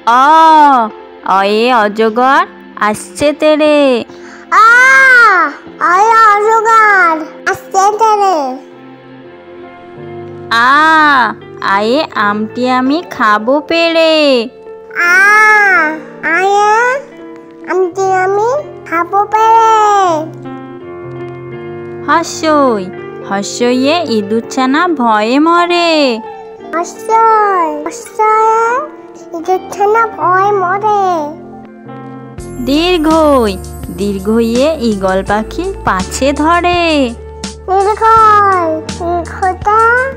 অ অয়ে অজগর আসছে তেরে। অয়ে অজগর আসছে তেরে। আয়ে আমটি আমি খাবো পেড়ে। আয়ে আমটি আমি খাবো পেড়ে। হস্যই হস্যইয়ে ইঁদুর ছানা ভয়ে মরে। হস্যয়ে ইঁদুর ছানা ভয়ে মরে। দীর্ঘই দীর্ঘইয়ে ঈগল পাখি পাছে ধরে। দীর্ঘতে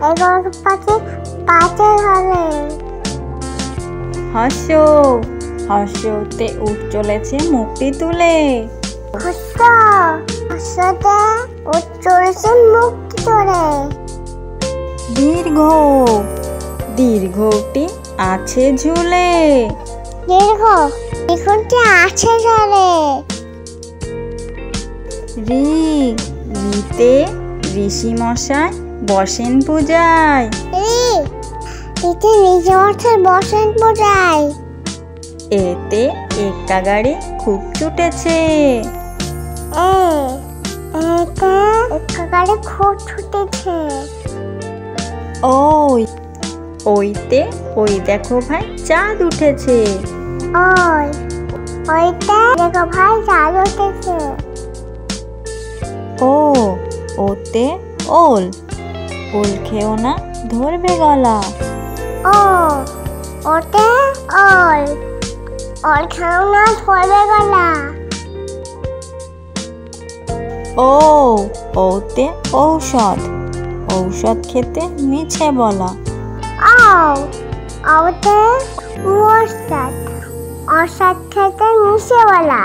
ঈগল পাখি পাছে ধরে। হস্য হস্যতে উঠ চলেছে মুখটি তুলে। হস্যতে উঠ চলেছে মুখটি তুলে। দীর্ঘ দীর্ঘটি আছে ঝুলে। দীর্ঘটি আছে ঝুলে। রিতে ঋষি মশাই বসেন পূজায়। ঋতে ঋষি মশাই বসেন পূজায়। এতে একটা গাড়ি খুব ছুটেছে। এতে একটা গাড়ি খুব ছুটেছে। ওইতে ওই দেখো ভাই চাঁদ উঠেছে। ওইতে দেখো ভাই চাঁদ উঠেছে। ওতে ওল ওল খেও না ধরবে গলা। ওতে ওল খেও না ধরবে গলা। ওতে ঔষধ ঔষধ খেতে মিছে বলা। ওতে ঔষধ খেতে মিছে বলা।